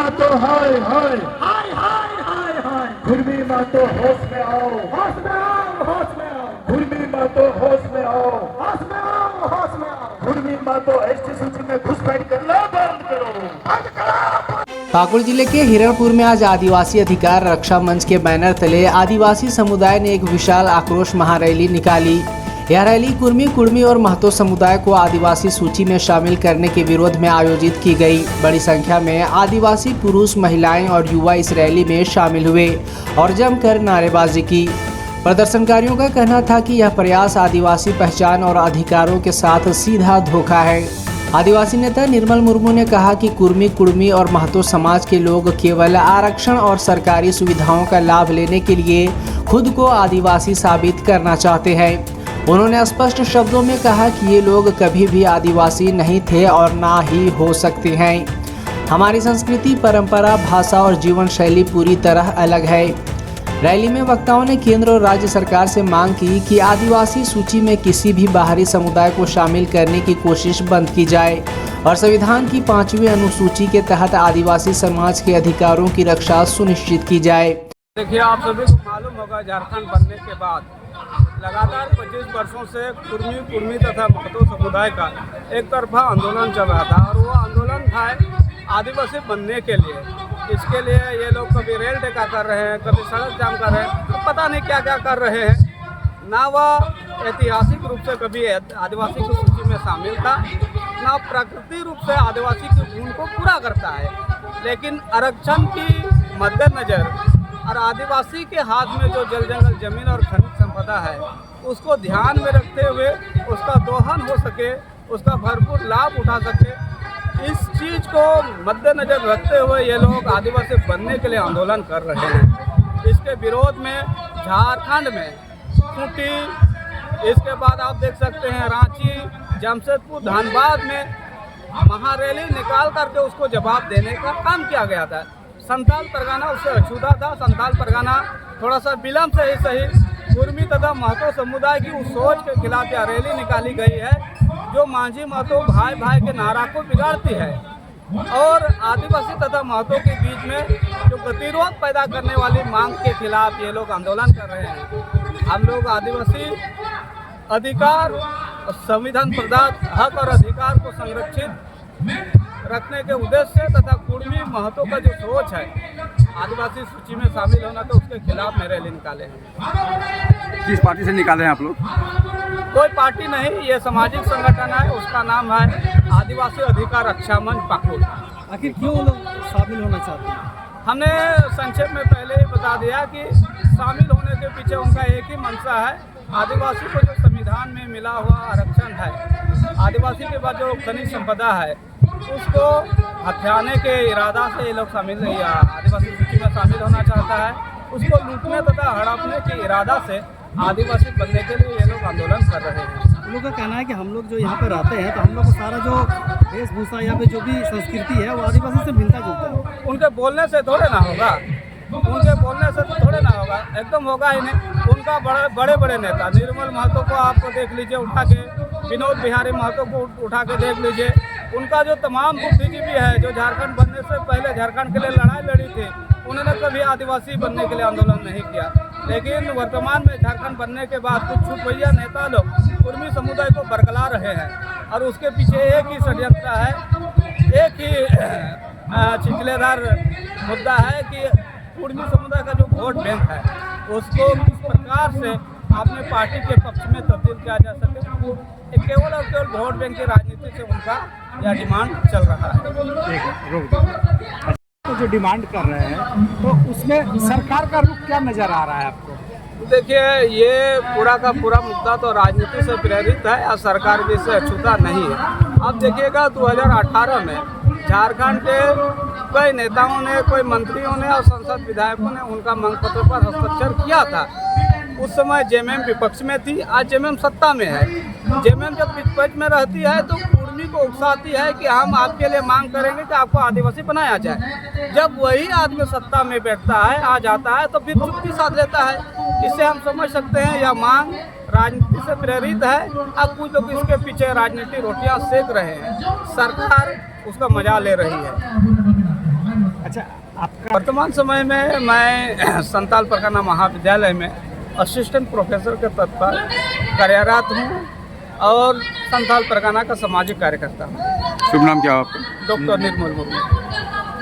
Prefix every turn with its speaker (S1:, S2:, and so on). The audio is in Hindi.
S1: मातो हाय हाय
S2: हाय हाय हाय हाय।
S1: कुर्मी मातो होश में आओ,
S2: होश में आओ, होश में आओ,
S1: कुर्मी मातो होश में आओ,
S2: होश में आओ, होश में आओ।
S1: कुर्मी मातो एसटी सूची में घुसपैठ करना बंद करो,
S2: बंद करो।
S3: पाकुड़ जिले के हिरणपुर में आज आदिवासी अधिकार रक्षा मंच के बैनर तले आदिवासी समुदाय ने एक विशाल आक्रोश महारैली निकाली। यह रैली कुर्मी, कुड़मी और महतो समुदाय को आदिवासी सूची में शामिल करने के विरोध में आयोजित की गई। बड़ी संख्या में आदिवासी पुरुष, महिलाएं और युवा इस रैली में शामिल हुए और जमकर नारेबाजी की। प्रदर्शनकारियों का कहना था कि यह प्रयास आदिवासी पहचान और अधिकारों के साथ सीधा धोखा है। आदिवासी नेता निर्मल मुर्मू ने कहा कि कुर्मी, कुड़मी और महतो समाज के लोग केवल आरक्षण और सरकारी सुविधाओं का लाभ लेने के लिए खुद को आदिवासी साबित करना चाहते हैं। उन्होंने स्पष्ट शब्दों में कहा कि ये लोग कभी भी आदिवासी नहीं थे और ना ही हो सकते हैं। हमारी संस्कृति, परंपरा, भाषा और जीवन शैली पूरी तरह अलग है। रैली में वक्ताओं ने केंद्र और राज्य सरकार से मांग की कि आदिवासी सूची में किसी भी बाहरी समुदाय को शामिल करने की कोशिश बंद की जाए और संविधान की 5वीं अनुसूची के तहत आदिवासी समाज के अधिकारों की रक्षा सुनिश्चित की जाए।
S4: देखिए, आप सभी को मालूम होगा, झारखंड बनने के बाद लगातार 25 वर्षों से कुर्मी, कुड़मी तथा महतो समुदाय का एक तरफा आंदोलन चल रहा था और वो आंदोलन था आदिवासी बनने के लिए। इसके लिए ये लोग कभी रेल टेका कर रहे हैं, कभी सड़क जाम कर रहे हैं, तो पता नहीं क्या क्या कर रहे हैं। ना वह ऐतिहासिक रूप से कभी आदिवासी की सूची में शामिल था, ना प्राकृतिक रूप से आदिवासी की गुण को पूरा करता है। लेकिन आरक्षण की मद्देनजर और आदिवासी के हाथ में जो जल जंगल जमीन और खनिज संपदा है, उसको ध्यान में रखते हुए उसका दोहन हो सके, उसका भरपूर लाभ उठा सके, इस चीज़ को मद्देनजर रखते हुए ये लोग आदिवासी बनने के लिए आंदोलन कर रहे हैं। इसके विरोध में झारखंड में खूंटी, इसके बाद आप देख सकते हैं रांची, जमशेदपुर, धनबाद में महारैली निकाल करके उसको जवाब देने का काम किया गया था। संथाल परगना उससे अछूता था। संथाल परगना थोड़ा सा विलम्ब से ही सही कुर्मी तथा महतो समुदाय की उस सोच के खिलाफ यह रैली निकाली गई है जो मांझी महतो भाई भाई के नारा को बिगाड़ती है और आदिवासी तथा महतो के बीच में जो गतिरोध पैदा करने वाली मांग के खिलाफ ये लोग आंदोलन कर रहे हैं। हम लोग आदिवासी अधिकार और संविधान प्रदत्त हक और अधिकार को संरक्षित रखने के उद्देश्य से तथा कुर्मी महतो का जो सोच है आदिवासी सूची में शामिल होना, तो उसके खिलाफ में रैली निकाले हैं।
S5: किस पार्टी से निकाले हैं आप लोग?
S4: कोई पार्टी नहीं, ये सामाजिक संगठन है, उसका नाम है आदिवासी अधिकार रक्षा मंच पाकुड़।
S2: आखिर क्यों लोग शामिल होना चाहते हैं?
S4: हमने संक्षेप में पहले ही बता दिया कि शामिल होने के पीछे उनका एक ही मंशा है। आदिवासी को जो संविधान में मिला हुआ आरक्षण है, आदिवासी के बाद जो खनिज संपदा है, उसको हथियाने के इरादा से ये लोग शामिल नहीं, आदिवासी सूची में शामिल होना चाहता है। उसको लूटने तथा हड़पने के इरादा से आदिवासी बनने के लिए ये लोग आंदोलन कर रहे हैं।
S2: उन लोगों का कहना है कि हम लोग जो यहाँ पर रहते हैं तो हम लोग को सारा जो वेशभूषा यहाँ पे जो भी संस्कृति है वो आदिवासी से मिलता जुलता है।
S4: उनके बोलने से थोड़े ना होगा, उनके बोलने से तो थोड़े ना होगा, एकदम होगा ही नहीं। उनका बड़े बड़े नेता निर्मल महतो को आपको देख लीजिए उठा के, विनोद बिहारी महतो को उठा के देख लीजिए। उनका जो तमाम बुद्धिजीवी है जो झारखंड बनने से पहले झारखंड के लिए लड़ाई लड़ी थी, उन्होंने कभी आदिवासी बनने के लिए आंदोलन नहीं किया। लेकिन वर्तमान में झारखंड बनने के बाद कुछ छुपैया नेता लोग कुर्मी समुदाय को बरगला रहे हैं और उसके पीछे एक ही षड्यंत्र है, एक ही छिचलेदार मुद्दा है कि कुर्मी समुदाय का जो वोट बैंक है उसको किस प्रकार से अपने पार्टी के पक्ष में तब्दील किया जा सके। केवल और केवल वोट बैंक की राजनीति से उनका यह डिमांड चल रहा है।
S5: तो जो डिमांड कर रहे हैं तो उसमें सरकार का रुख क्या नजर आ रहा है आपको?
S4: देखिए, ये पूरा का पूरा मुद्दा तो राजनीति से प्रेरित है और सरकार भी इससे अछूता नहीं है। अब देखिएगा 2018 में झारखंड के कई नेताओं ने, कोई मंत्रियों ने और संसद विधायकों ने उनका मांग पत्र पर हस्ताक्षर किया था। उस समय जेएमएम विपक्ष में थी, आज जेएमएम सत्ता में है। जेएमएम जब विपक्ष में रहती है तो कुर्मी को उकसाती है कि हम आपके लिए मांग करेंगे कि आपको आदिवासी बनाया जाए। जब वही आदमी सत्ता में बैठता है, आ जाता है, तो फिर चुप्पी साध लेता है। इससे हम समझ सकते हैं यह मांग राजनीति से प्रेरित है। अब कुछ लोग इसके पीछे राजनीतिक रोटियां सेक रहे हैं, सरकार उसका मजा ले रही है।
S5: अच्छा, आपका
S4: वर्तमान समय में मैं संताल परगना महाविद्यालय में असिस्टेंट प्रोफेसर के पद पर कार्यरत हूँ और संताल परगना का सामाजिक कार्यकर्ता हूँ।
S6: शुभ नाम क्या है आपका?
S4: डॉक्टर निर्मल मुर्मू।